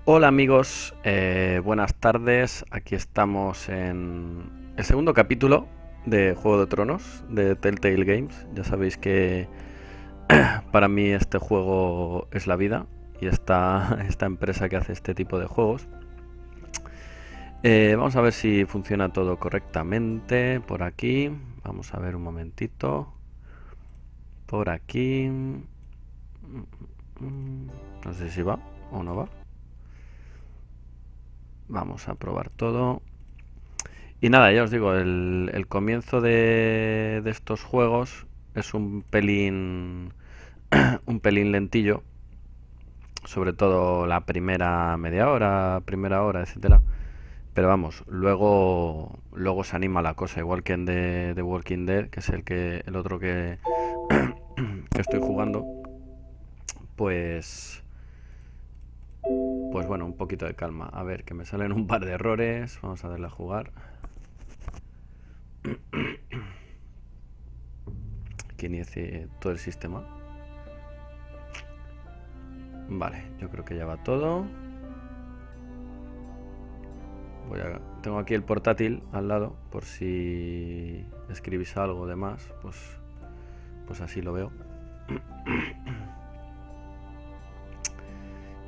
Hola amigos, buenas tardes. Aquí estamos en el segundo capítulo de Juego de Tronos de Telltale Games. Ya sabéis que para mí este juego es la vida y esta empresa que hace este tipo de juegos. Vamos a ver si funciona todo correctamente por aquí. Vamos a ver un momentito. Por aquí. No sé si va o no va. Vamos a probar todo. Y nada, ya os digo, el comienzo de estos juegos es un pelín lentillo, sobre todo la primera media hora, primera hora, etcétera. Pero vamos, luego se anima la cosa, igual que en The Walking Dead, que es el otro que estoy jugando. Pues, pues bueno, un poquito de calma. A ver, que me salen un par de errores. Vamos a darle a jugar. Que inicie todo el sistema. Vale, yo creo que ya va todo. Tengo aquí el portátil al lado, por si escribís algo de más, pues así lo veo.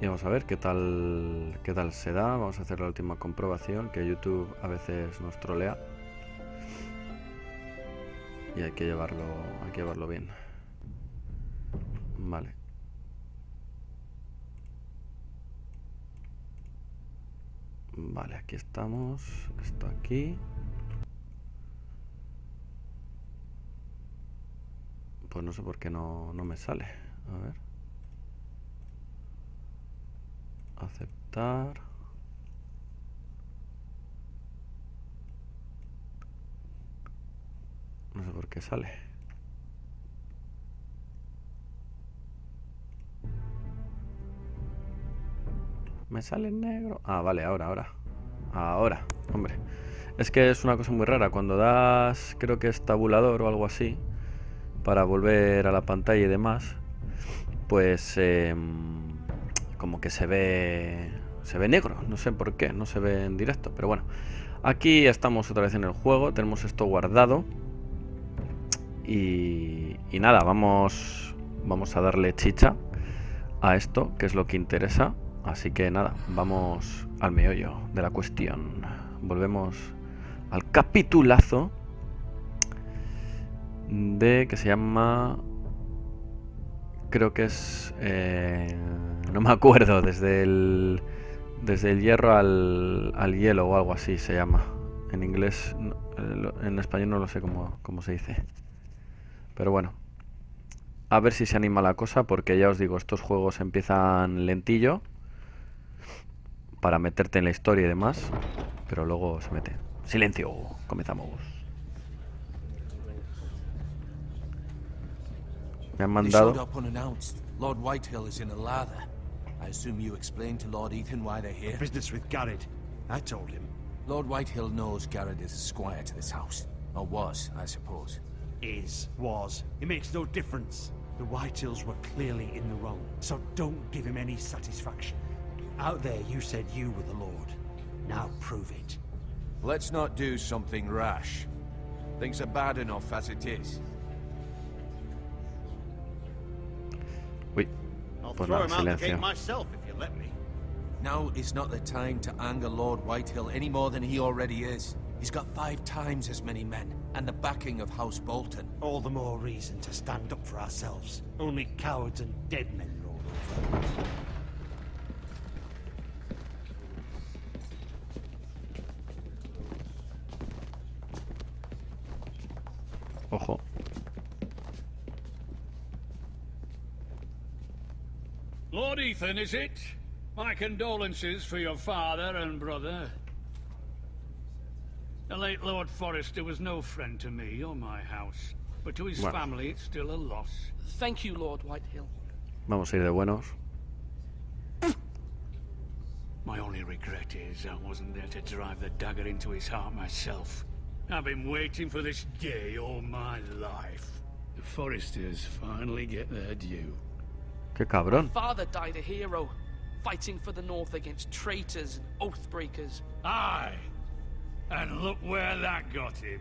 Y vamos a ver qué tal se da. Vamos a hacer la última comprobación, que YouTube a veces nos trolea. Y hay que llevarlo bien. Vale. Vale, aquí estamos. Esto aquí. Pues no sé por qué no me sale. A ver. Aceptar. No sé por qué sale. Me sale en negro. Ah, vale, ahora. Ahora, hombre. Es que es una cosa muy rara. Cuando das, creo que es tabulador o algo así, para volver a la pantalla y demás, pues como que se ve negro. No sé por qué, no se ve en directo. Pero bueno, aquí estamos otra vez en el juego. Tenemos esto guardado. Y nada, vamos a darle chicha a esto, que es lo que interesa. Así que nada, vamos al meollo de la cuestión. Volvemos al capitulazo que se llama, creo que es, no me acuerdo, desde el hierro al hielo o algo así se llama. En inglés, en español no lo sé cómo se dice. Pero bueno, a ver si se anima la cosa, porque ya os digo, estos juegos empiezan lentillo para meterte en la historia y demás, pero luego se mete. Silencio, comenzamos. Me han You showed mandado. up unannounced. Lord Whitehill is in a lather. I assume you explained to Lord Ethan why they're here? Business with Garrett. I told him. Lord Whitehill knows Garrett is a squire to this house. Or was, I suppose. Was. It makes no difference. The Whitehills were clearly in the wrong, so don't give him any satisfaction. Out there you said you were the Lord. Now prove it. Let's not do something rash. Things are bad enough as it is. Uy, I'll pues throw nada, him out the silencio. gate myself if you let me. Now is not the time to anger Lord Whitehill any more than he already is. He's got 5 times as many men, and the backing of House Bolton. All the more reason to stand up for ourselves. Only cowards and dead men roll over. Ojo. Lord Ethan, is it? My condolences for your father and brother. The late Lord Forrester was no friend to me or my house, but to his Bueno. family it's still a loss. Thank you, Lord Whitehill. Vamos a ir de buenos. My only regret is I wasn't there to drive the dagger into his heart myself. I've been waiting for this day all my life. The Forresters finally get their due. Qué cabrón. Father died a hero. fighting for the North against traitors and oath breakers. Aye. And look where that got him.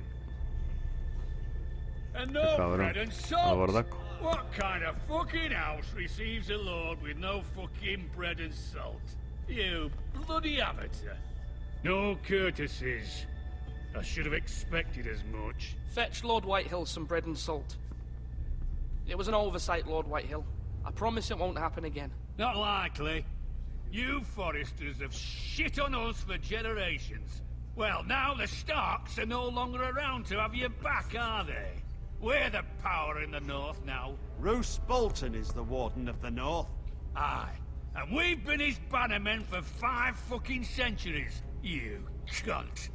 And no Cabrón. bread and Al salt. gordaco. What kind of fucking house receives a lord with no fucking bread and salt? You bloody amateur. No courtesies. I should have expected as much. Fetch Lord Whitehill some bread and salt. It was an oversight, Lord Whitehill. I promise it won't happen again. Not likely. You Foresters have shit on us for generations. Well, now the Starks are no longer around to have your back, are they? We're the power in the North now. Roose Bolton is the Warden of the North. Aye. And we've been his bannermen for 5 fucking centuries. You cunt.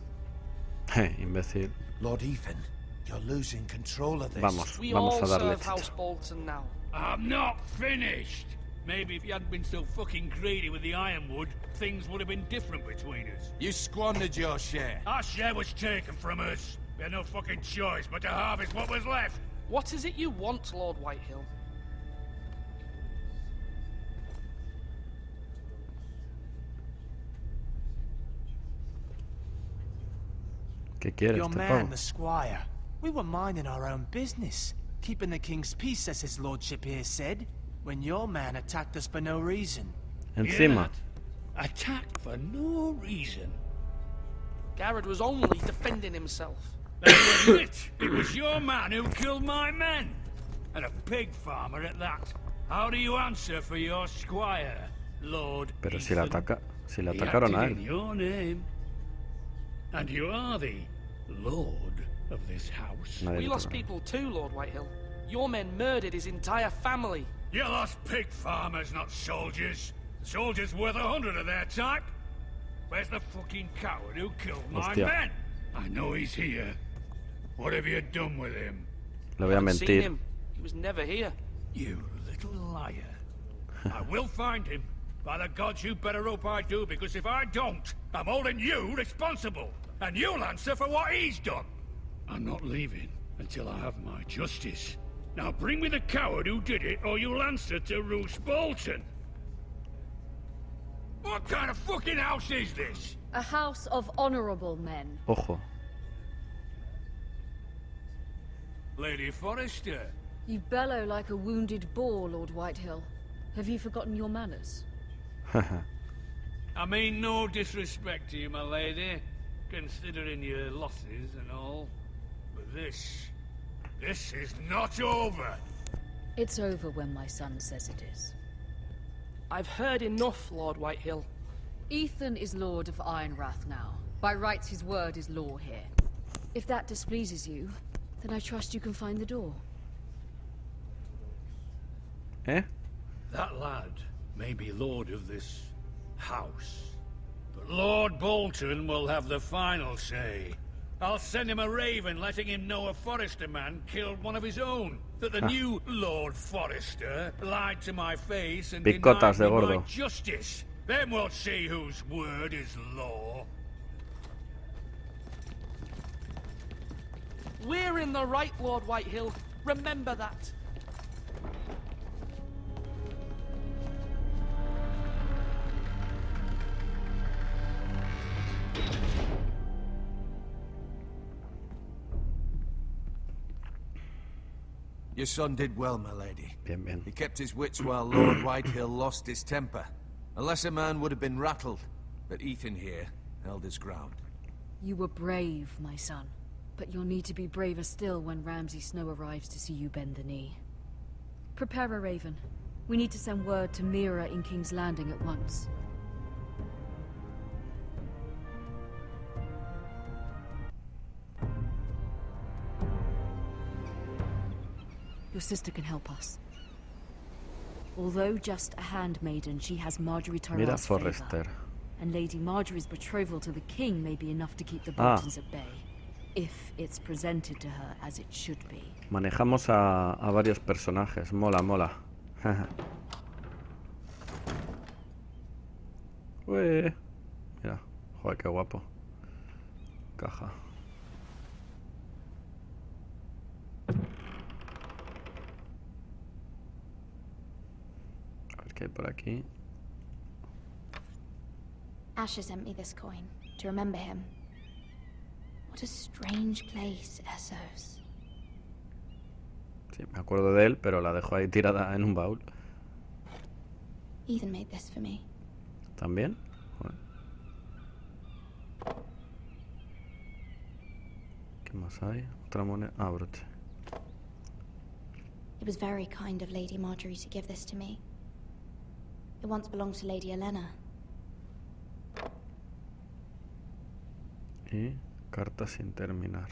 Imbécil. Lord Ethan, you're losing control of this. Vamos, We vamos all a darle serve House chicha. Bolton now. I'm not finished. Maybe if you hadn't been so fucking greedy with the ironwood, things would have been different between us. You squandered your share. Our share was taken from us. We had no fucking choice but to harvest what was left. What is it you want, Lord Whitehill? ¿Qué quiere Your este man, pavo? the squire. We were minding our own business, keeping the king's peace, as his lordship here said, when your man attacked us for no reason. Encima. Yeah, attacked for no reason. Garrett was only defending himself. Then you admit it was your man who killed my men. And a pig farmer at that. How do you answer for your squire, Lord Pero si Ethan? si le He atacaron a acted in él. your name. And you are the lord of this house. Nadie We le lost toca. people too, Lord Whitehill. Your men murdered his entire family. You lost pig farmers, not soldiers. Soldiers worth 100 of their type. Where's the fucking coward who killed my Hostia. men? I know he's here. What have you done with him? Le voy a Haven't seen mentir. him. He was never here. You little liar. I will find him. By the gods, you better hope I do, because if I don't, I'm holding you responsible. And you'll answer for what he's done. I'm not leaving until I have my justice. Now bring me the coward who did it, or you'll answer to Roose Bolton. What kind of fucking house is this? A house of honorable men. Ojo. Lady Forrester. You bellow like a wounded boar, Lord Whitehill. Have you forgotten your manners? I mean no disrespect to you, my lady, considering your losses and all. But this is not over. It's over when my son says it is. I've heard enough, Lord Whitehill. Ethan is Lord of Ironrath now. By rights, his word is law here. If that displeases you, then I trust you can find the door. ¿Eh? That lad may be lord of this house, but Lord Bolton will have the final say. I'll send him a raven letting him know a Forrester man killed one of his own. That the new Lord Forrester lied to my face and Picotas denied de me my gordo. justice. Then we'll see whose word is law. We're in the right, Lord Whitehill. Remember that. Your son did well, my lady. Bien, bien. He kept his wits while Lord Whitehill lost his temper. A lesser man would have been rattled, but Ethan here held his ground. You were brave, my son. But you'll need to be braver still when Ramsay Snow arrives to see you bend the knee. Prepare a raven. We need to send word to Mira in King's Landing at once. Your sister can help us. Although just a handmaiden, she has Marjorie Mira Tyrell's favor. Forrester. And Lady Marjorie's betrothal to the king may be enough to keep the Boltons at bay. If it's presented to her as it should be. Manejamos a varios personajes. Mola, mola. Ué. Mira. Joder, qué guapo. Caja. A ver qué hay por aquí. Asher sent me this coin to remember him. What a strange place, Essos. Sí, me acuerdo de él, pero la dejo ahí tirada en un baúl. Ethan made this for me. ¿También? Bueno. ¿Qué más hay? Otra moneda. Ah, broche. It was very kind of Lady Marjorie to give this to me. It once belonged to Lady Elena. Y carta sin terminar.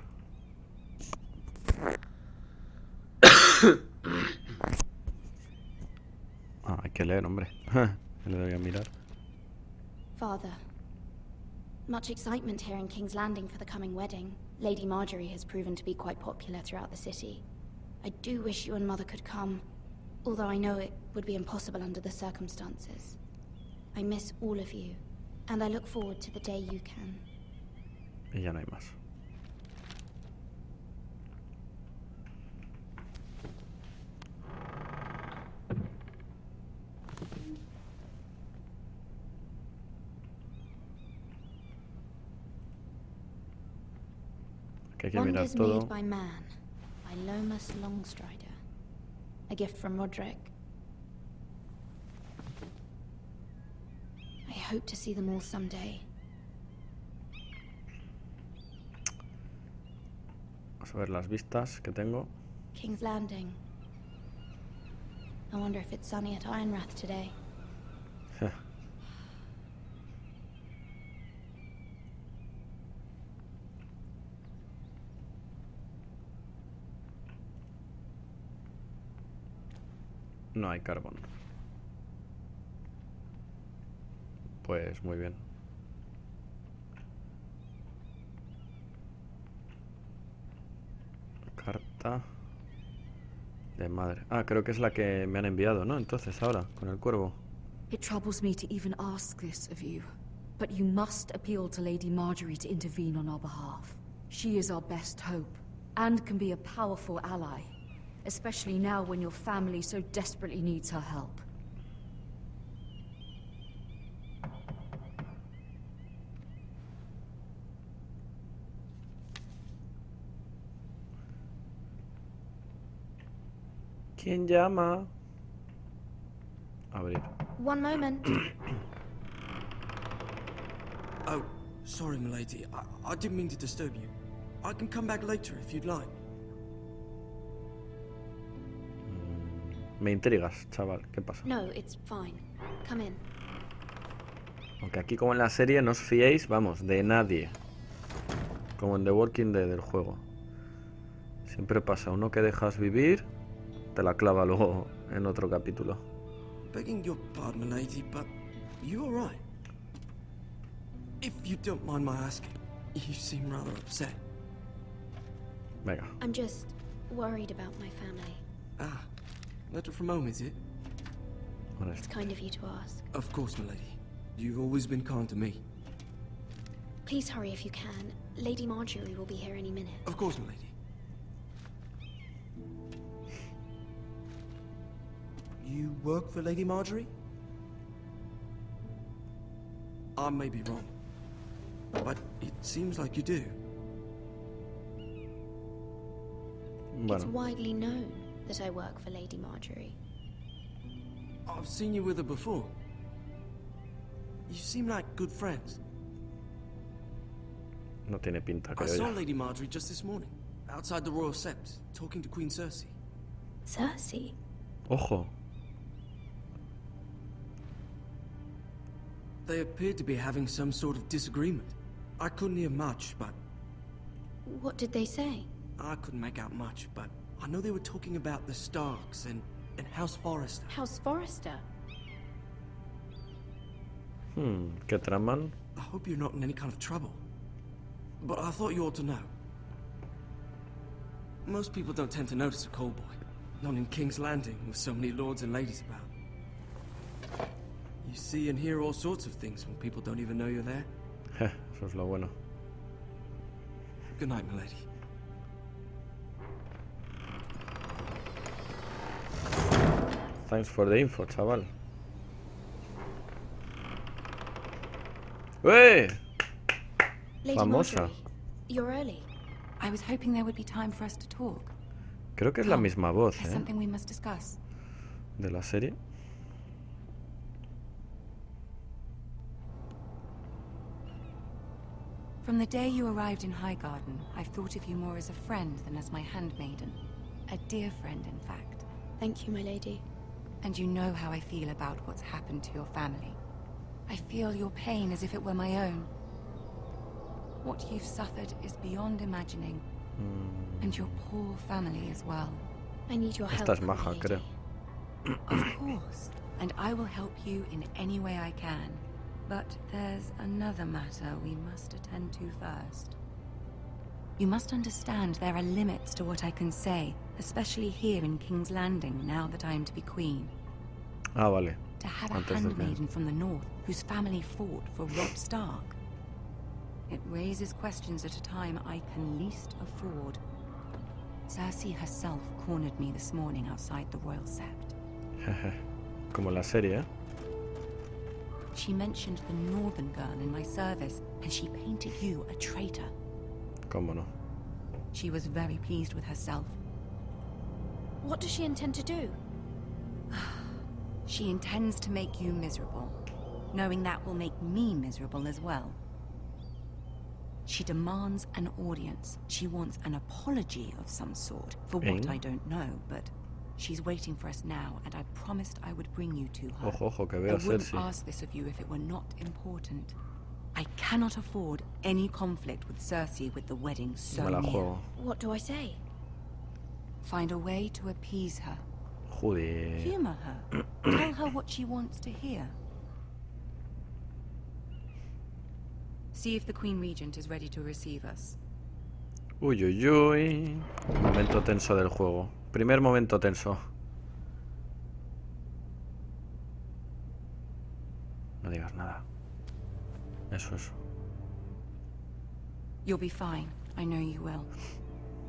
Ah, hay que leer, hombre. Le doy a mirar. Father, much excitement here in King's Landing for the coming wedding. Lady Marjorie has proven to be quite popular throughout the city. I do wish you and Mother could come, although I know it would be impossible under the circumstances. I miss all of you, and I look forward to the day you can. Y ya no hay más. Que hay que mirar Wonders todo. Made by Man, by Lomas Longstrider. A gift from Roderick. I hope to see them all someday. Vamos a ver las vistas que tengo. King's Landing. I wonder if it's sunny at Ironrath today. No hay carbón. Pues muy bien. Carta de madre. Ah, creo que es la que me han enviado, ¿no? Entonces, ahora, con el cuervo. It troubles me to even ask this of you, but you must appeal to Lady Marjorie to intervene on our behalf. She is our best hope, and can be a powerful ally, especially now when your family so desperately needs her help. ¿Quién llama? Abrir. One moment. Oh, sorry, milady. I didn't mean to disturb you. I can come back later if you'd like. Me intrigas, chaval. ¿Qué pasa? No, it's fine. Come in. Aunque aquí, como en la serie, no os fiéis, vamos, de nadie. Como en The Walking Dead del juego. Siempre pasa, uno que dejas vivir, te la clava luego en otro capítulo. Begging your pardon, milady, but you all right? If you don't mind my asking, you seem rather upset. Venga. I'm just worried about my family. Ah, letter from home, is it? It's kind of you to ask. Of course, milady. You've always been kind to me. Please hurry if you can. Lady Marjorie will be here any minute. Of course, milady. You work for Lady Marjorie? I may be wrong, but it seems like you do. It's widely known that I work for Lady Marjorie. I've seen you with her before. You seem like good friends. No tiene pinta, I creo saw yo. Lady Marjorie just this morning, outside the Royal Sept, talking to Queen Cersei. Cersei? Ojo. They appeared to be having some sort of disagreement. I couldn't hear much, but... What did they say? I couldn't make out much, but I know they were talking about the Starks and House Forrester. House Forrester? ¿Qué traman? I hope you're not in any kind of trouble. But I thought you ought to know. Most people don't tend to notice a call boy. Not in King's Landing, with so many lords and ladies about. You see and hear all sorts of things when people don't even know you're there. Eso es lo bueno. Good night, milady. Thanks for the info, chaval. ¡Eh! Lady Famosa. Marjorie, you're early. I was hoping there would be time for us to talk. Creo que es la misma voz, There's something we must discuss. de la serie. From the day you arrived in Highgarden, I've thought of you more as a friend than as my handmaiden. A dear friend, in fact. Thank you, my lady. And you know how I feel about what's happened to your family. I feel your pain as if it were my own. What you've suffered is beyond imagining. And your poor family as well. I need your help, Esta es my maja, lady. creo. Of course. And I will help you in any way I can. But there's another matter we must attend to first. You must understand there are limits to what I can say, especially here in King's Landing, now that I am to be queen. Ah, vale. To have a Antes de que- handmaiden from the north whose family fought for Robb Stark. It raises questions at a time I can least afford. Cersei herself cornered me this morning outside the Royal Sept. Como la serie, ¿eh? She mentioned the northern girl in my service, and she painted you a traitor. Cómo no. She was very pleased with herself. What does she intend to do? She intends to make you miserable, knowing that will make me miserable as well. She demands an audience. She wants an apology of some sort, for what I don't know, but she's waiting for us now, and I promised I would bring you to her. Ojo, ojo, que I veo a wouldn't Cersei. ask this of you if it were not important. I cannot afford any conflict with Cersei with the wedding so Me la near. juego. What do I say? Find a way to appease her. Joder. Humor her. Tell her what she wants to hear. See if the Queen Regent is ready to receive us. Uy, uy, uy. Momento tenso del juego. Primer momento tenso. No digas nada. Eso, eso. You'll be fine. I know you will.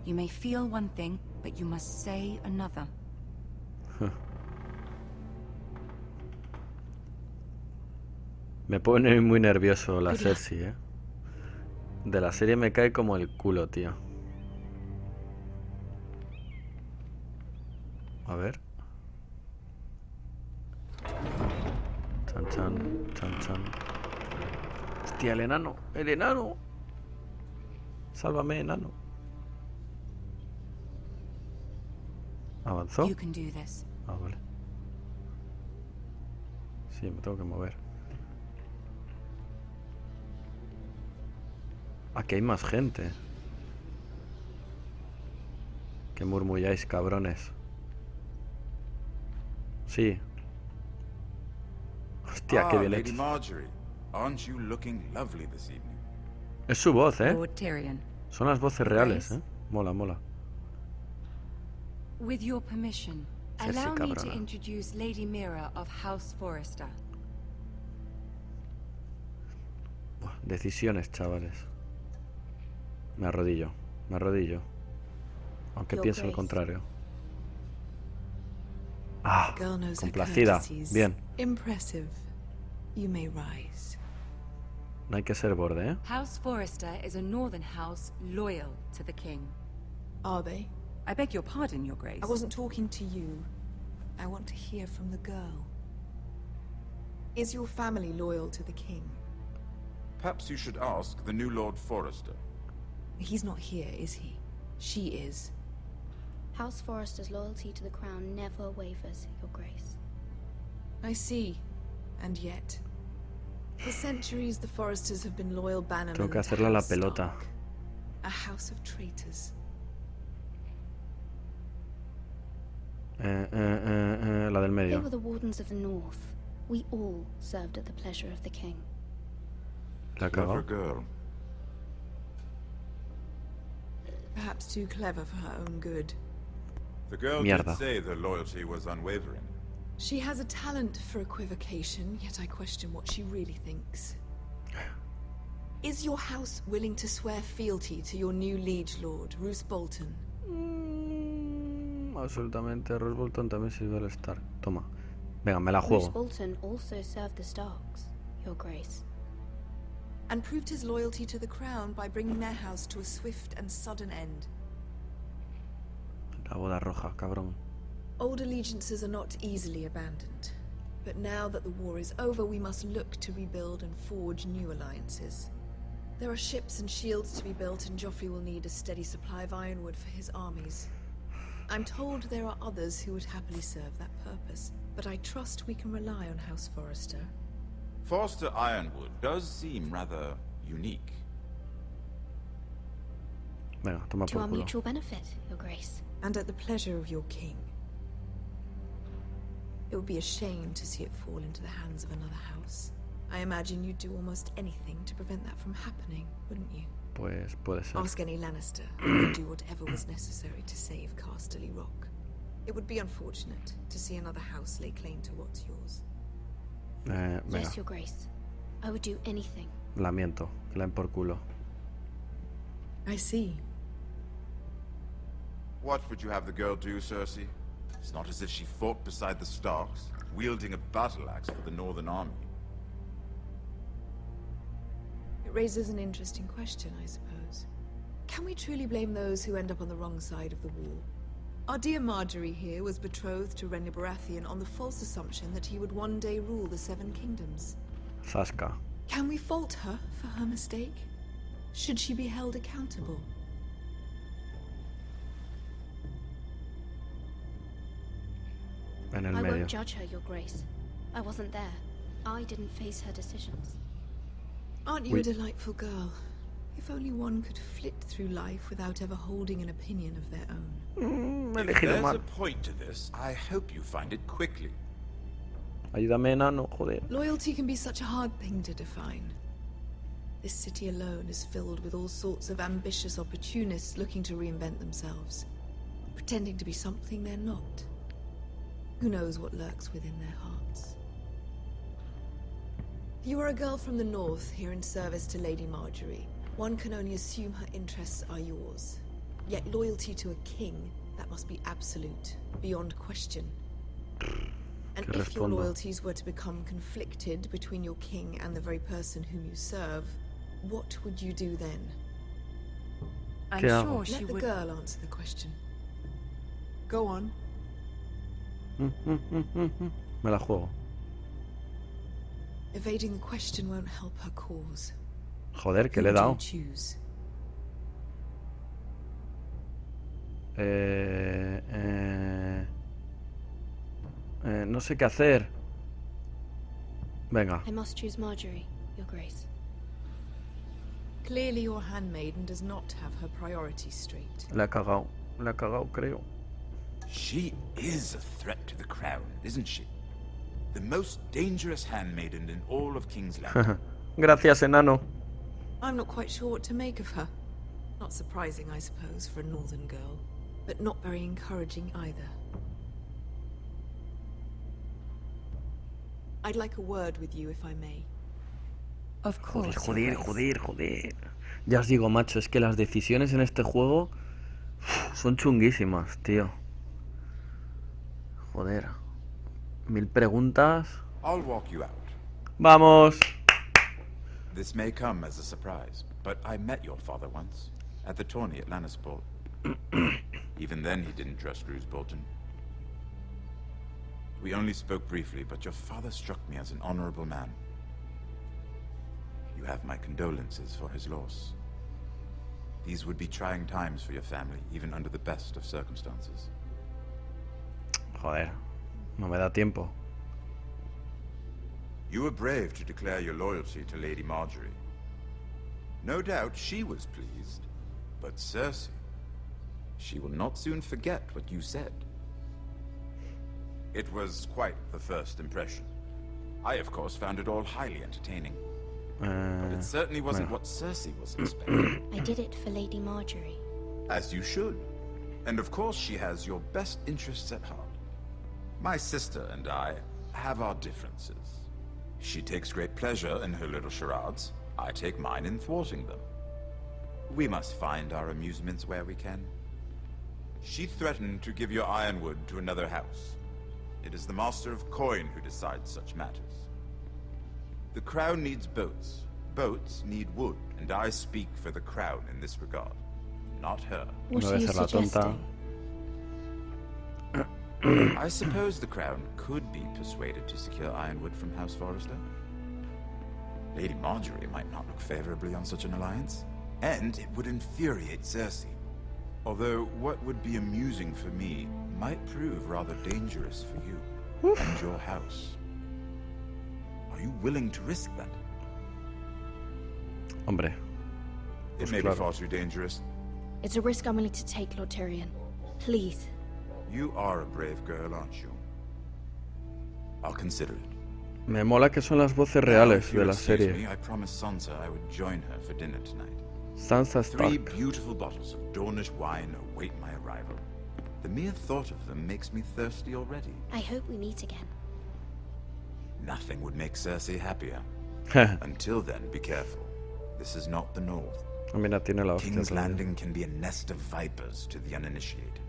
You may feel one thing, but you must say another. Me pone muy nervioso la Cersei, ¿eh? De la serie me cae como el culo, tío. A ver. Chan, chan, chan, chan. Hostia, el enano, el enano. Sálvame, enano. ¿Avanzó? You can do this. Ah, vale. Sí, me tengo que mover. Aquí hay más gente. Que murmulláis, cabrones. Sí. Hostia, qué bien Lady hecho. Marjorie, aren't you looking lovely this evening? Es su voz, ¿eh? Lord Tyrion. Son las voces reales, ¿eh? Mola, mola. With your permission, Cersei, allow me to cabrona. introduce Lady Mira of House Forrester. Buah, decisiones, chavales. Me arrodillo, me arrodillo. Aunque Your pienso el Grace. contrario. Ah, Girl knows her complacida. courtesies. Bien. Impressive. You may rise. No hay que ser borde, ¿eh? House Forrester is a northern house loyal to the king. Are they? I beg your pardon, Your Grace. I wasn't talking to you. I want to hear from the girl. Is your family loyal to the king? Perhaps you should ask the new Lord Forrester. He's not here, is he? She is. House Forrester's loyalty to the crown never wavers, Your Grace. I see. And yet, for centuries the Forresters have been loyal bannermen Tengo que to hacerle a la House pelota. Stark, a house of traitors. La del They medio. were the wardens of the north. We all served at the pleasure of the king. La Clever cago. girl. Perhaps too clever for her own good. The girl Mierda. did say the loyalty was unwavering. She has a talent for equivocation, yet I question what she really thinks. Is your house willing to swear fealty to your new liege lord, Roose Bolton? Absolutamente. Roose Bolton también sirve al Stark. Toma. Venga, me la Roose juego. Bolton also served the Starks, Your Grace. and proved his loyalty to the crown by bringing their house to a swift and sudden end. La boda roja, cabrón. Old allegiances are not easily abandoned, but now that the war is over, we must look to rebuild and forge new alliances. There are ships and shields to be built, and Joffrey will need a steady supply of ironwood for his armies. I'm told there are others who would happily serve that purpose, but I trust we can rely on House Forrester. Forster Ironwood does seem rather unique. Venga, toma To por our culo. mutual benefit, Your Grace. And at the pleasure of your king. It would be a shame to see it fall into the hands of another house. I imagine you'd do almost anything to prevent that from happening, wouldn't you? Pues puede ser. Ask any Lannister, and do whatever was necessary to save Casterly Rock. It would be unfortunate to see another house lay claim to what's yours. Venga, Yes, Your Grace. I would do anything. la miento, que la den por culo. I see. What would you have the girl do, Cersei? It's not as if she fought beside the Starks, wielding a battle axe for the Northern Army. It raises an interesting question, I suppose. Can we truly blame those who end up on the wrong side of the wall? Our dear Marjorie here was betrothed to Renly Baratheon on the false assumption that he would one day rule the Seven Kingdoms. Zasca. Can we fault her for her mistake? Should she be held accountable? En el I medio. won't judge her, Your Grace. I wasn't there. I didn't face her decisions. Aren't you a delightful girl? If only one could flit through life without ever holding an opinion of their own. Me he If elegido there's mal. a point to this, I hope you find it quickly. Ayúdame, enano, joder. Loyalty can be such a hard thing to define. This city alone is filled with all sorts of ambitious opportunists looking to reinvent themselves, pretending to be something they're not. Who knows what lurks within their hearts? You are a girl from the north, here in service to Lady Marjorie. One can only assume her interests are yours. Yet loyalty to a king, that must be absolute, beyond question. And ¿Qué if your respondo? loyalties were to become conflicted between your king and the very person whom you serve, what would you do then? I'm ¿Qué hago? sure she Let the would. girl answer the question. Go on. Me la juego. Evading the question won't help her cause. Joder, que Who le he would you dado. choose? No sé qué hacer. Venga. I must choose Marjorie, Your Grace. Clearly your handmaiden does not have her priorities straight. La he cagado. La he cagado, creo. She is a threat to the crown, isn't she? The most dangerous handmaiden in all of King's Landing. Gracias, enano. I'm not quite sure what to make of her. Not surprising, I suppose, for a northern girl, but not very encouraging either. I'd like a word with you, if I may. Of course. Joder, Your Grace. joder, joder. Ya os digo, macho, es que las decisiones en este juego son chunguísimas, tío. Joder. 1000 preguntas. I'll walk you out. ¡Vamos! This may come as a surprise, but I met your father once, at the tourney at Lannisport. Even then he didn't trust Roose Bolton. We only spoke briefly, but your father struck me as an honorable man. You have my condolences for his loss. These would be trying times for your family, even under the best of circumstances. Joder. No me da tiempo. You were brave to declare your loyalty to Lady Marjorie. No doubt she was pleased, but Cersei, she will not soon forget what you said. It was quite the first impression. I, of course, found it all highly entertaining. But it certainly wasn't what Cersei was expecting. I did it for Lady Marjorie. As you should. And of course she has your best interests at heart. My sister and I have our differences. She takes great pleasure in her little charades. I take mine in thwarting them. We must find our amusements where we can. She threatened to give your ironwood to another house. It is the Master of Coin who decides such matters. The crown needs boats, Boats need wood, and I speak for the crown in this regard, not her. What No are debe you ser la tonta. suggesting? I suppose the crown could be persuaded to secure ironwood from House Forrester. Lady Marjorie might not look favorably on such an alliance, and it would infuriate Cersei. Although what would be amusing for me might prove rather dangerous for you and your house. Are you willing to risk that? Hombre. It Pues may claro. be far too dangerous. It's a risk I'm willing to take, Lord Tyrion. Please. You are a brave girl, aren't you? I'll consider it. Me mola que son las voces Now, reales if de you'll la excuse serie. me, I promised Sansa I would join her for dinner tonight. Sansa 3 Stark. beautiful bottles of Dornish wine await my arrival. The mere thought of them makes me thirsty already. I hope we meet again. Nothing would make Cersei happier. Until then, be careful. This is not the North. Mira, tiene la hostia. King's todavía. Landing can be a nest of vipers to the uninitiated.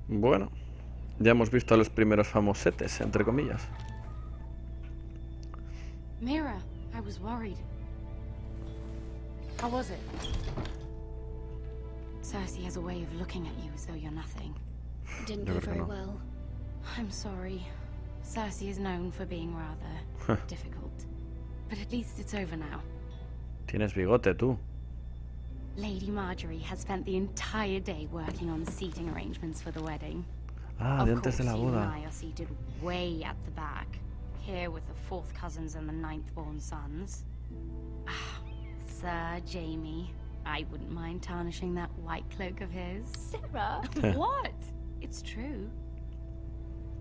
Bueno, ya hemos visto a los primeros famosetes, entre comillas. Mira, I was worried. How was it? Cersei has a way of looking at you as though you're nothing. It didn't Yo go creo que very no. well. I'm sorry. Cersei is known for being rather difficult. But at least it's over now. Tienes bigote, tú. Lady Marjorie has spent the entire day working on seating arrangements for the wedding. Ah, de antes de la you and boda. I are seated way at the back, here with the 4th cousins and the 9th-born sons. Ah, Sir Jaime, I wouldn't mind tarnishing that white cloak of his. Sarah! What? It's true.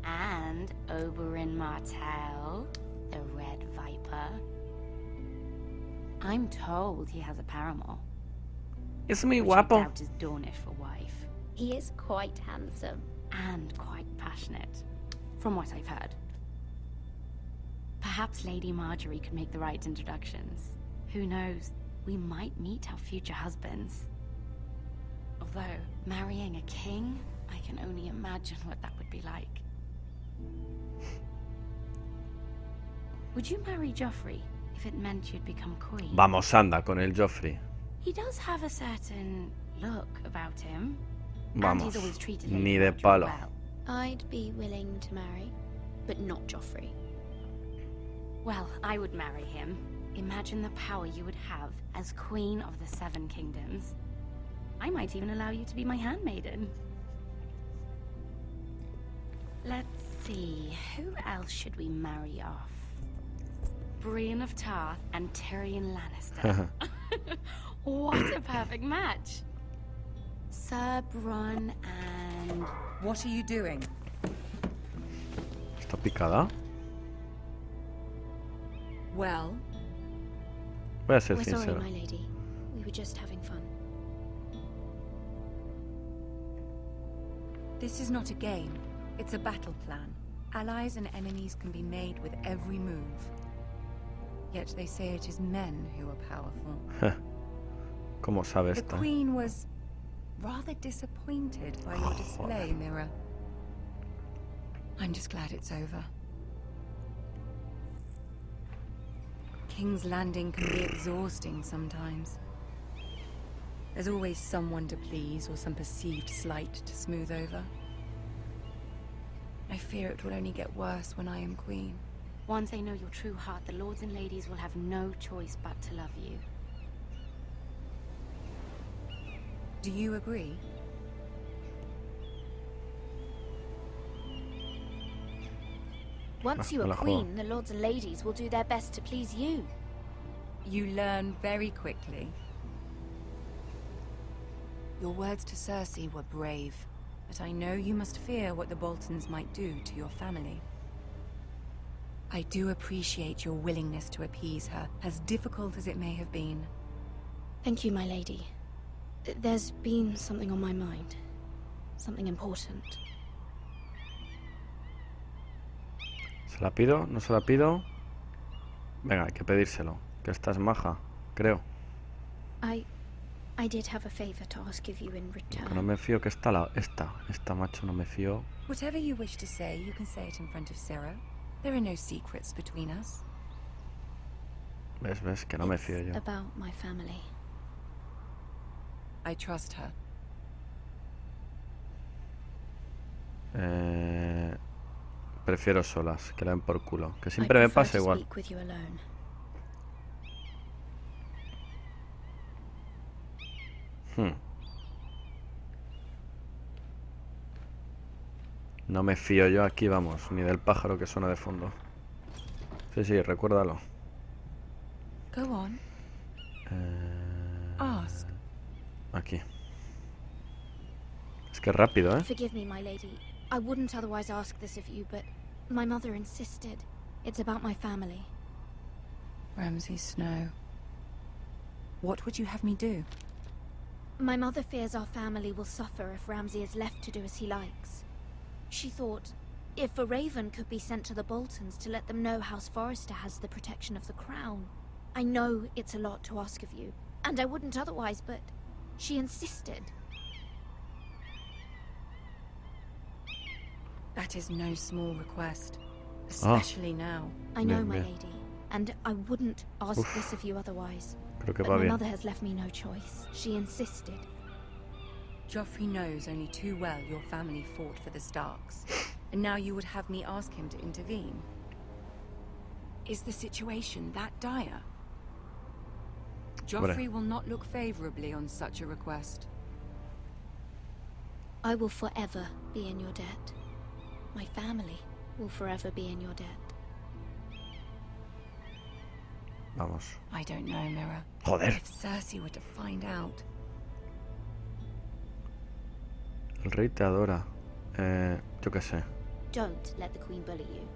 And Oberyn Martell, the Red Viper. I'm told he has a paramour. Es muy which I guapo. doubt is Dornish for wife. He is quite handsome. And quite passionate, from what I've heard. Perhaps Lady Marjorie could make the right introductions. Who knows? We might meet our future husbands. Although, marrying a king, I can only imagine what that would be like. Would you marry Joffrey if it meant you'd become queen? Vamos, anda, con el Joffrey. He does have a certain look about him. And Vamos. he's always treated Ni Lady de Marjorie palo. well. I'd be willing to marry, but not Joffrey. Well, I would marry him. Imagine the power you would have as Queen of the 7 Kingdoms. I might even allow you to be my handmaiden. Let's see, who else should we marry off? Brienne of Tarth and Tyrion Lannister. What a perfect match! Sir Bronn and... What are you doing? ¿Está picada? Well, Voy a ser We're sorry, sincero. my lady. We were just having fun. this is not a game. It's a battle plan. Allies and enemies can be made with every move. Yet they say it is men who are powerful. ¿Cómo sabe The esta? Queen was rather disappointed by your display, Mira. I'm just glad it's over. King's Landing can be exhausting sometimes. There's always someone to please or some perceived slight to smooth over. I fear it will only get worse when I am queen. Once they know your true heart, the lords and ladies will have no choice but to love you. Do you agree? Once you are queen, the lords and ladies will do their best to please you. You learn very quickly. Your words to Cersei were brave, but I know you must fear what the Boltons might do to your family. I do appreciate your willingness to appease her, as difficult as it may have been. Thank you, my lady. There's been something on my mind. Something important. ¿Se la pido? ¿No se la pido? Venga, hay que pedírselo. Que esta es maja, creo. I I did have a favor to ask of you in return. Que no me fío que esta macho, no me fío. Whatever you wish to say, you can say it in front of Sarah. There are no secrets between us. Ves, que no me fío yo. About my family. I trust her. Prefiero solas, que la den por culo. Que siempre me pasa igual. No me fío yo aquí, vamos, ni del pájaro que suena de fondo. Sí, recuérdalo. Go on. Ask. Aquí. Es que es rápido, ¿eh? Forgive me, my lady. I wouldn't otherwise ask this of you, but my mother insisted. It's about my family. Ramsay Snow. What would you have me do? My mother fears our family will suffer if Ramsay is left to do as he likes. She thought, if a raven could be sent to the Boltons to let them know House Forrester has the protection of the crown. I know it's a lot to ask of you, and I wouldn't otherwise, but she insisted. That is no small request, especially now. I know, my lady, and I wouldn't ask this of you otherwise. Creo que but va my bien. mother has left me no choice. She insisted. Joffrey knows only too well your family fought for the Starks, and now you would have me ask him to intervene. Is the situation that dire? Joffrey will not look favorably on such a request. I will forever be in your debt. My family will forever be in your debt. Vamos. I don't know, Mira. Joder. If Cersei were to find out. El rey te adora. Yo qué sé. Don't let the Queen bully you.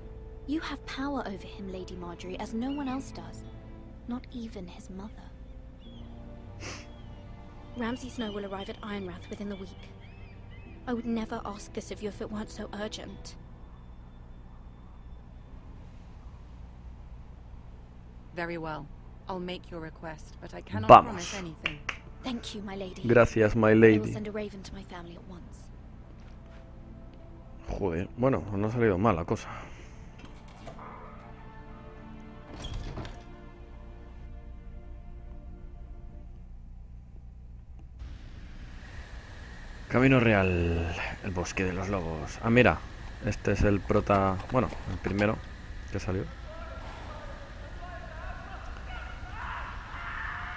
You have power over him, Lady Marjorie, as no one else does. Not even his mother. Ramsay Snow will arrive at Ironrath within the week. I would never ask this of you if it weren't so urgent. Very well. I'll make your request, but I cannot Vamos. promise anything. Thank you, my lady. Gracias, my I will lady. send a raven to my family at once. Joder, bueno, no ha salido mal la cosa. Camino real, el bosque de los lobos. Ah, mira, este es el prota, bueno, el primero que salió.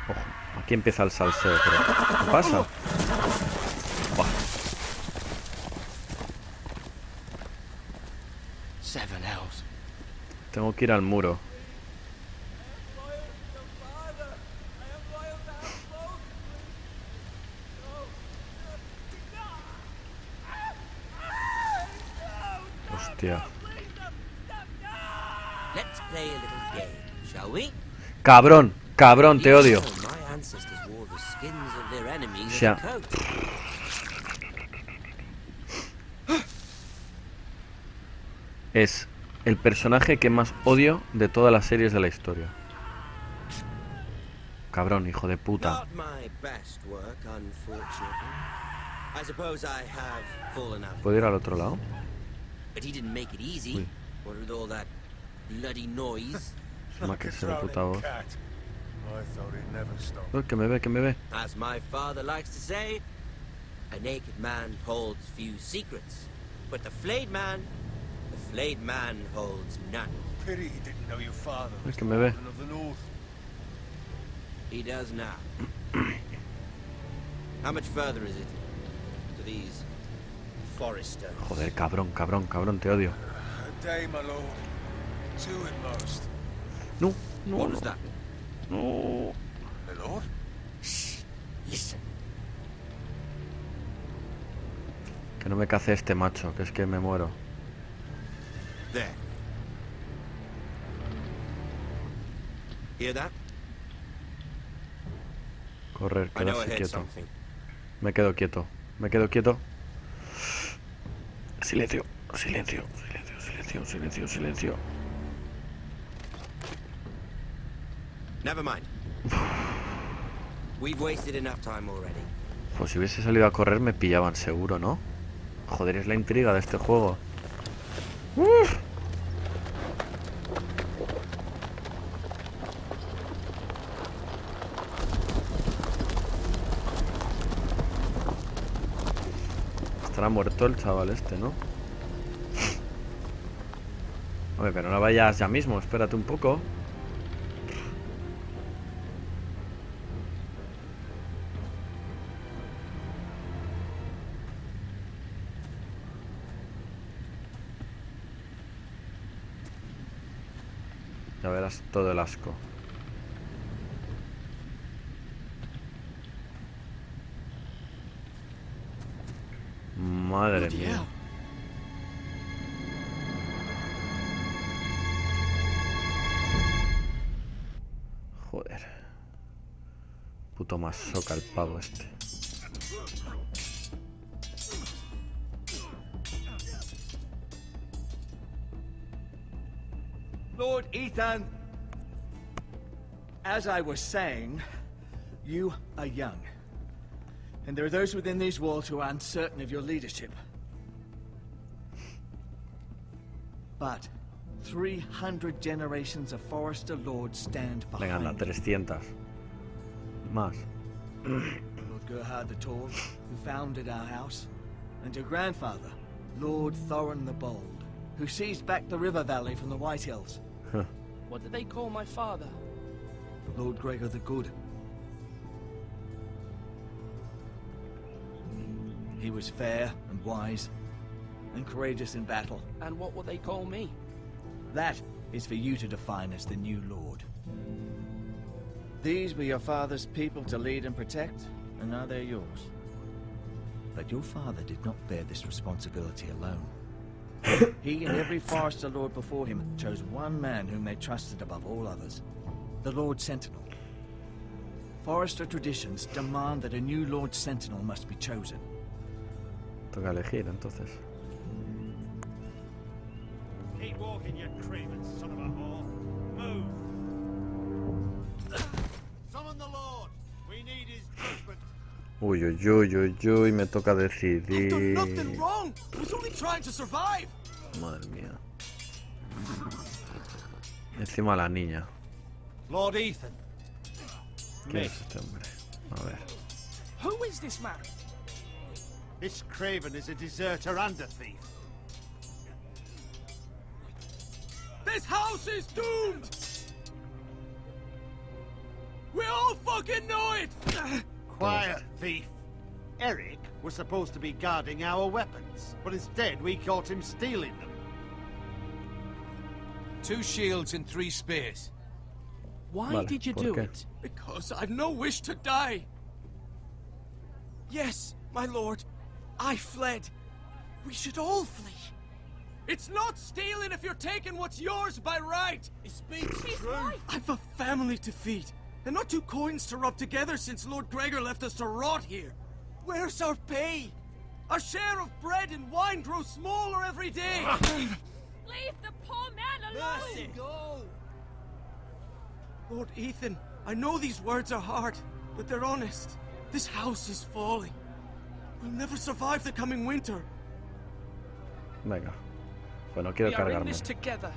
Ojo, aquí empieza el salseo, creo. ¿Qué pasa? Buah. Tengo que ir al muro. Hostia. Let's play a little game, shall we? Cabrón, cabrón, te odio. My ancestors wore the skins of their enemies O sea, as a coat. es el personaje que más odio de todas las series de la historia. Cabrón, hijo de puta. Not my best work, unfortunately. I suppose I have fallen out. ¿Puedo ir al otro lado? But he didn't make it easy. Uy. What with all that bloody noise? Más que sea la puta voz. I thought he'd never stop. Uy, que me ve, que me ve. As my father likes to say, a naked man holds few secrets, but the flayed man holds none. Pity he didn't know your father Es was que the me ve. Warden of the North. He does now. How much further is it to these Forresters? Joder, cabrón, cabrón, cabrón, te odio. A day, my lord. Two at most. No, no, What no. was that? No. My lord? Shh. Listen. Que no me cace este macho, que es que me muero. There. Hear that? Correr, I know I quedarse heard quieto. something. Me quedo quieto, me quedo quieto. Silencio, silencio, silencio, silencio, silencio, silencio. Never mind. We've wasted enough time already. Pues si hubiese salido a correr me pillaban seguro, ¿no? Joder, es la intriga de este juego. ¡Uf! Estará muerto el chaval este, ¿no? Hombre, pero no vayas ya mismo, espérate un poco. Ya verás todo el asco. Madre mía. Joder. Puto masoca el pavo este. Lord Ethan, as I was saying, you are young. And there are those within these walls who are uncertain of your leadership. But 300 generations of Forester Lords stand behind Venga, anda, 300. Más. Lord Gerhard the Tall, who founded our house, and your grandfather, Lord Thorin the Bold, who seized back the river valley from the White Hills. What did they call my father? Lord Gregor the Good. He was fair and wise, and courageous in battle. And what will they call me? That is for you to define as the new Lord. These were your father's people to lead and protect, and now they're yours. But your father did not bear this responsibility alone. He and every Forester Lord before him chose one man whom they trusted above all others, the Lord Sentinel. Forester traditions demand that a new Lord Sentinel must be chosen. Toca elegir, entonces. Keep walking, you craven son of a whore. Move. Summon the Lord. We need his judgment. Uy, uy, uy, uy, uy, me toca decidir. I've done nothing wrong. I was only trying to survive. Madre mía. Encima la niña. Lord Ethan. ¿Quién es este hombre? A ver. Who is this man? This craven is a deserter and a thief. This house is doomed. We all fucking know it. Quiet, thief. Eric was supposed to be guarding our weapons, but instead we caught him stealing them. 2 shields and 3 spears. Why did you do it? Because I've no wish to die. Yes, my lord. I fled. We should all flee. It's not stealing if you're taking what's yours by right. He speaks true. I've a family to feed, and not 2 coins to rub together since Lord Gregor left us to rot here. Where's our pay? Our share of bread and wine grows smaller every day. Leave the poor man alone! Mercy. Go! Lord Ethan, I know these words are hard, but they're honest. This house is falling. We'll never survive the coming winter. Venga. Bueno, quiero We are in cargarme. this together.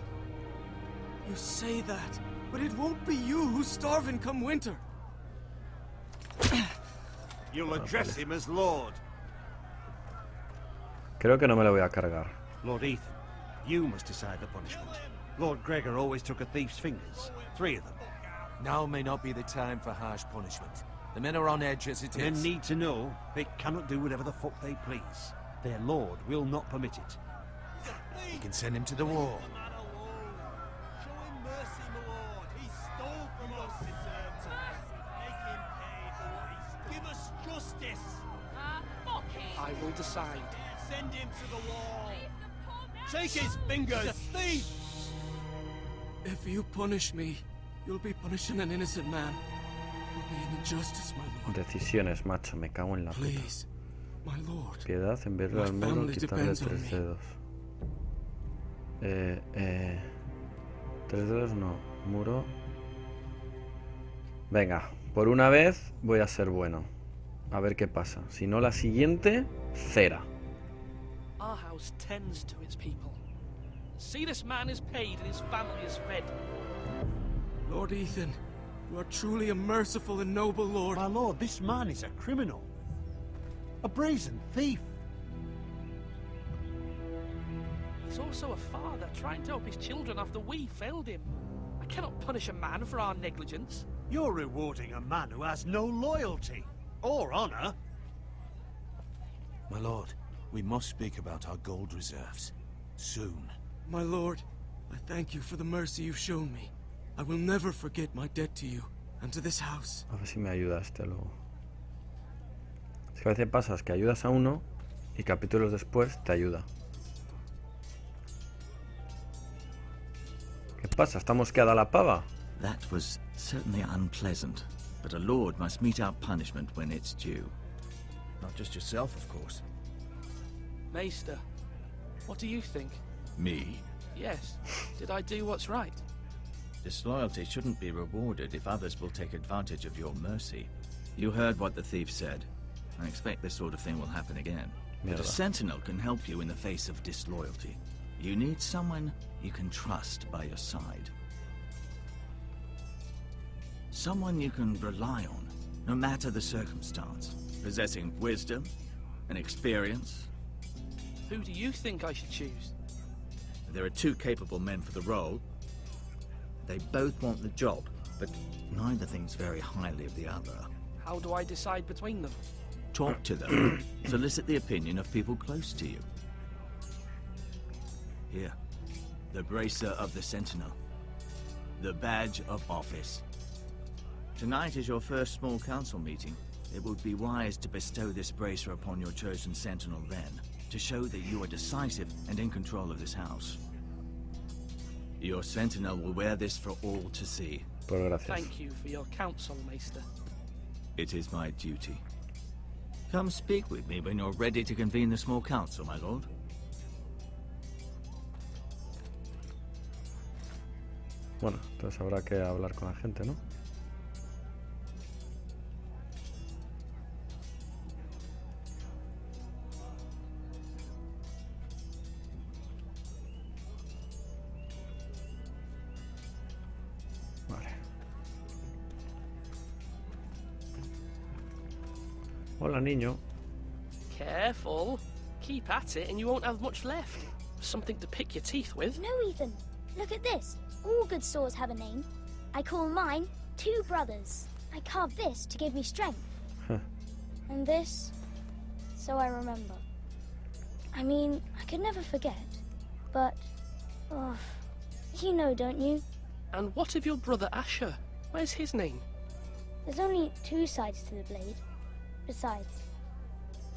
You say that, but it won't be you who's starving come winter. You'll address him as Lord. Creo que no me lo voy a cargar. Lord Ethan, you must decide the punishment. Lord Gregor always took a thief's fingers. 3 of them. Now may not be the time for harsh punishment. The men are on edge as it The men is. need to know they cannot do whatever the fuck they please. Their lord will not permit it. You can send him to the wall. I will decide. Send him to the wall. Take his fingers. He's a thief. If you punish me, you'll be punishing an innocent man. It'll be an injustice, my lord. Decisiones, macho, me cago en la puta. Please, my lord. Piedad, en vez de al menos family quitarle depends on 3 me. dedos. 3 dedos no. Muro. Venga, Por una vez voy a ser bueno. A ver qué pasa. Si no, la siguiente, cera. Our house tends to its people. See, this man is paid and his family is fed. Lord Ethan, you are truly a merciful and noble lord. My lord, this man is a criminal. A brazen thief. He's also a father trying to help his children after we failed him. I cannot punish a man for our negligence. You're rewarding a man who has no loyalty or honor. My lord, we must speak about our gold reserves. Soon. My lord, I thank you for the mercy you've shown me. I will never forget my debt to you and to this house. A ver si me ayuda este luego. Es que a veces pasa que ayudas a uno y capítulos después te ayuda. ¿Qué pasa? ¿Está mosqueada la pava? That was certainly unpleasant, but a lord must mete out punishment when it's due. Not just yourself, of course. Maester, what do you think? Me? Yes. Did I do what's right? Disloyalty shouldn't be rewarded if others will take advantage of your mercy. You heard what the thief said. I expect this sort of thing will happen again. But a sentinel can help you in the face of disloyalty. You need someone you can trust by your side. Someone you can rely on, no matter the circumstance. Possessing wisdom and experience. Who do you think I should choose? There are two capable men for the role. They both want the job, but neither thinks very highly of the other. How do I decide between them? Talk to them. Solicit the opinion of people close to you. Here, the bracer of the Sentinel. The badge of office. Tonight is your first small council meeting. It would be wise to bestow this bracer upon your chosen Sentinel then, to show that you are decisive and in control of this house. Your Sentinel will wear this for all to see. Thank you for your counsel, Maester. It is my duty. Come speak with me when you're ready to convene the small council, my lord. Bueno, entonces habrá que hablar con la gente, ¿no? Hola, niño. Careful. Keep at it and you won't have much left. Something to pick your teeth with. No, Ethan. Look at this. All good swords have a name. I call mine Two Brothers. I carved this to give me strength. And this, so I remember. I mean, I could never forget. But, oh, you know, don't you? And what of your brother Asher? Where's his name? There's only two sides to the blade. Besides,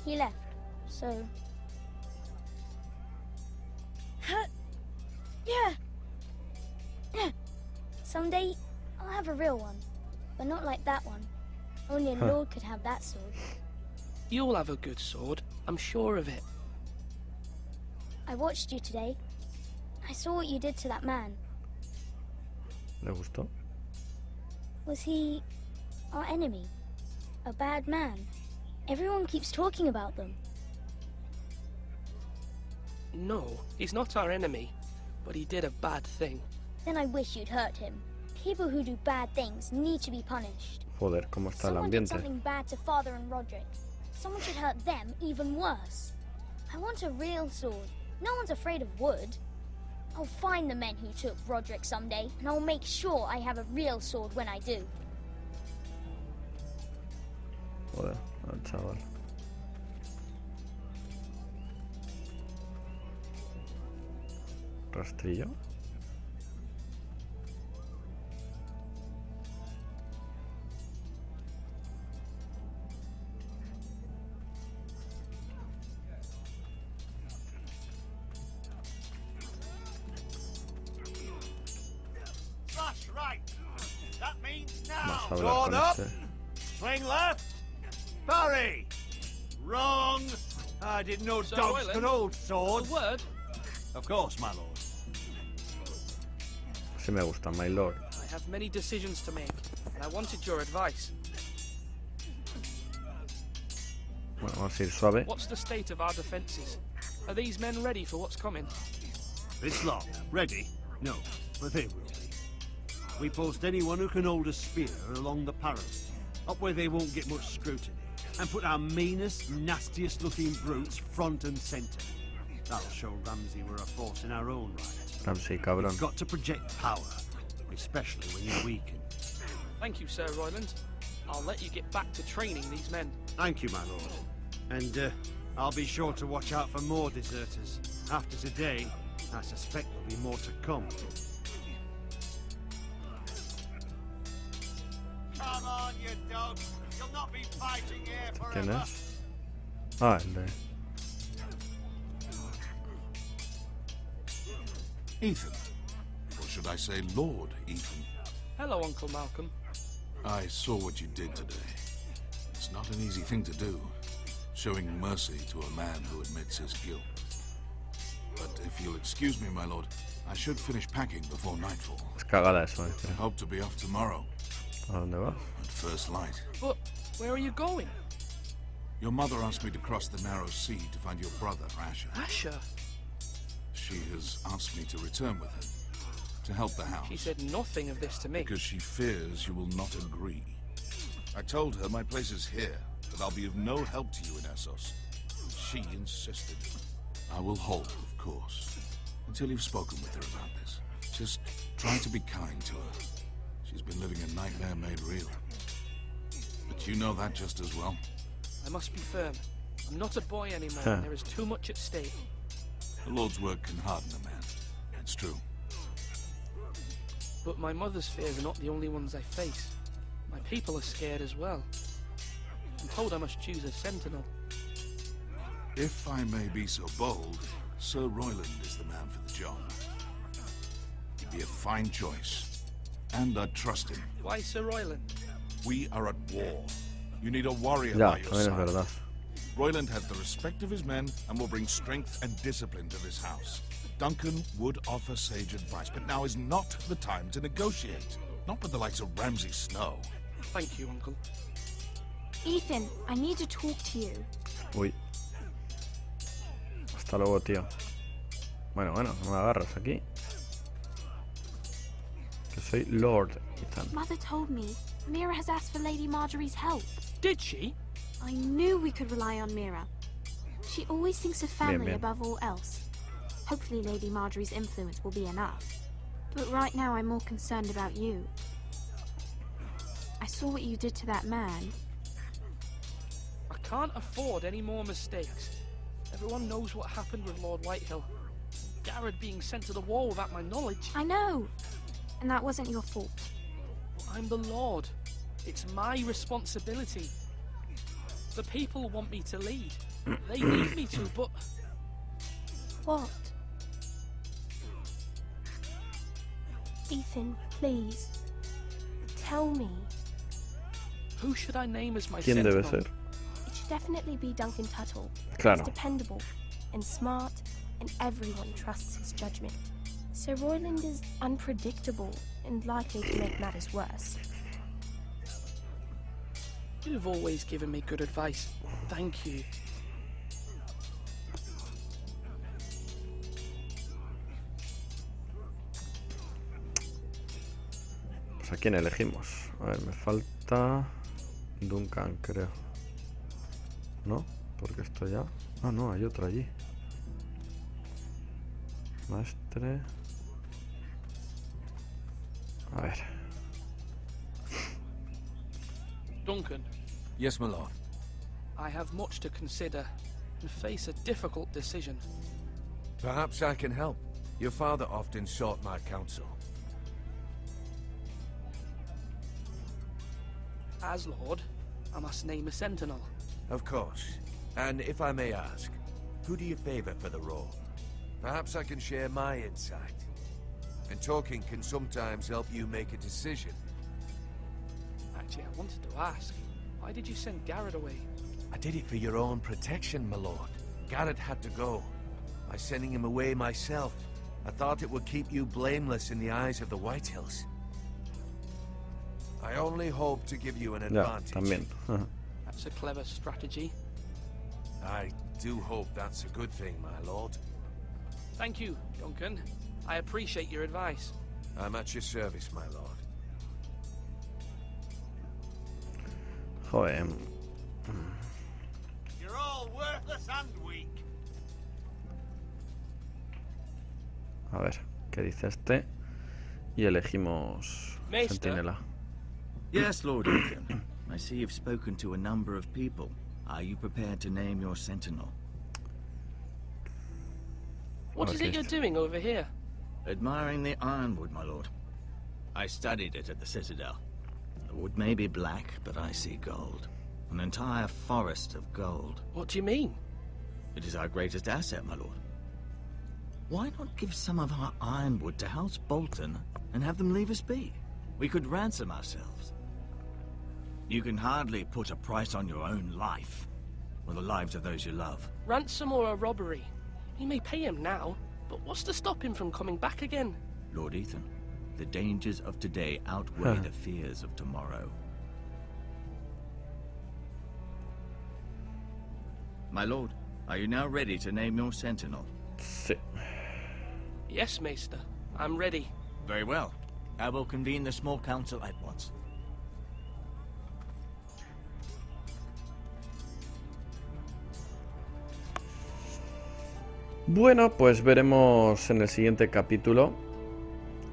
he left, so... Yeah. Someday, I'll have a real one. But not like that one. Only a lord could have that sword. You'll have a good sword. I'm sure of it. I watched you today. I saw what you did to that man. ¿Le gustó? Was he our enemy? A bad man? Everyone keeps talking about them. No, he's not our enemy. But he did a bad thing. Then I wish you'd hurt him. People who do bad things need to be punished. Joder, ¿cómo está el Someone did ambiente? something bad to Father and Roderick. Someone should hurt them even worse. I want a real sword. No one's afraid of wood. I'll find the men who took Roderick someday, and I'll make sure I have a real sword when I do. Joder, al chaval. ¿Rastrillo? Slash right. That means now. Vamos a hablar Sword con up. este. Swing left. Parry. Wrong. I didn't know Sir dogs Royland, could hold swords. A word? Of course, my lord. Sí me gusta, my lord. I have many decisions to make, and I wanted your advice. Bueno, vamos a ir suave. What's the state of our defences? Are these men ready for what's coming? This lot, ready? No, but they will be. We post anyone who can hold a spear along the parallel, up where they won't get much scrutiny, and put our meanest, nastiest looking brutes front and centre. That'll show Ramsay we're a force in our own right. Ramsay, cabrón. You've got to project power, especially when you're weakened. Thank you, Sir Royland. I'll let you get back to training these men. Thank you, my lord. And I'll be sure to watch out for more deserters. After today, I suspect there'll be more to come. Come on, you dogs. You'll not be fighting here ¿Quién forever. es? Ah, el de... Ethan. Or should I say Lord Ethan? Hello, Uncle Malcolm. I saw what you did today. It's not an easy thing to do, showing mercy to a man who admits his guilt. But if you'll excuse me, my lord, I should finish packing before nightfall. Es cagada eso, I hope to be off tomorrow. ¿A dónde vas? At first light. But where are you going? Your mother asked me to cross the narrow sea to find your brother, Asher. Asher? She has asked me to return with him, to help the house. She said nothing of this to me. Because she fears you will not agree. I told her my place is here, that I'll be of no help to you in Essos. She insisted. I will hold, of course, until you've spoken with her about this. Just try to be kind to her. She's been living a nightmare made real. But you know that just as well. I must be firm. I'm not a boy anymore, and there is too much at stake. The Lord's work can harden a man. It's true. But my mother's fears are not the only ones I face. My people are scared as well. I'm told I must choose a sentinel. If I may be so bold, Sir Royland is the man for the job. He'd be a fine choice. And I'd trust him. Why Sir Royland? We are at war. You need a warrior Ya, by your también es side. verdad. Royland has the respect of his men and will bring strength and discipline to this house. Duncan would offer sage advice, but now is not the time to negotiate. Not with the likes of Ramsay Snow. Thank you, Uncle. Ethan, I need to talk to you. Uy. Hasta luego, tío. Bueno, no me agarras aquí. Que soy Lord Ethan. Mother told me Mira has asked for Lady Marjorie's help. Did she? I knew we could rely on Mira. She always thinks of family bien. above all else. Hopefully Lady Marjorie's influence will be enough. But right now I'm more concerned about you. I saw what you did to that man. I can't afford any more mistakes. Everyone knows what happened with Lord Whitehill. Garrett being sent to the war without my knowledge. I know. And that wasn't your fault. I'm the Lord. It's my responsibility. The people want me to lead. They need me to, but... What? Ethan, please. Tell me. Who should I name as my ¿Quién sentinel? debe ser? It should definitely be Duncan Tuttle. Claro. He's dependable and smart, and everyone trusts his judgment. Sir Royland is unpredictable and likely to make matters worse. You've always given me good advice. Thank you. Pues a quién elegimos. A ver, me falta Duncan, creo. ¿No? Porque esto ya... Ah, no, hay otro allí. Maestre... A ver. Duncan. Yes, my lord. I have much to consider and face a difficult decision. Perhaps I can help. Your father often sought my counsel. As Lord, I must name a sentinel. Of course. And if I may ask, who do you favor for the role? Perhaps I can share my insight. And talking can sometimes help you make a decision. Actually, I wanted to ask, why did you send Garrett away? I did it for your own protection, my lord. Garrett had to go. By sending him away myself, I thought it would keep you blameless in the eyes of the Whitehills. I only hope to give you an Ya, advantage. también. That's a clever strategy. I do hope that's a good thing, my lord. Thank you, Duncan. I appreciate your advice. I'm at your service, my lord. Joder. You're all worthless and weak. A ver, ¿qué dice este? Y elegimos Centinela. Yes, Lord Ethan. I see you've spoken to a number of people. Are you prepared to name your sentinel? What is it you're doing over here? Admiring the ironwood, my lord. I studied it at the Citadel. The wood may be black, but I see gold. An entire forest of gold. What do you mean? It is our greatest asset, my lord. Why not give some of our ironwood to House Bolton and have them leave us be? We could ransom ourselves. You can hardly put a price on your own life, or the lives of those you love. Ransom or a robbery? We may pay him now, but what's to stop him from coming back again? Lord Ethan, the dangers of today outweigh the fears of tomorrow. My lord, are you now ready to name your sentinel? Sí. Yes, Maester. I'm ready. Very well. I will convene the small council at once. Bueno, pues veremos en el siguiente capítulo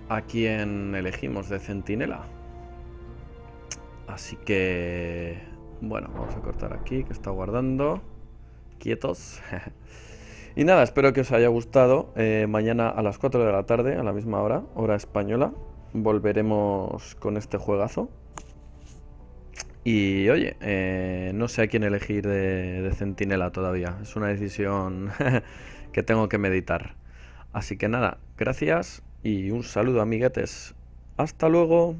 a quién elegimos de centinela. Así que... bueno, vamos a cortar aquí, que está guardando. Quietos. Y nada, espero que os haya gustado. Mañana a las 4 de la tarde, a la misma hora, hora española, volveremos con este juegazo. Y oye, no sé a quién elegir de centinela todavía. Es una decisión que tengo que meditar. Así que nada, gracias y un saludo, amiguetes. Hasta luego.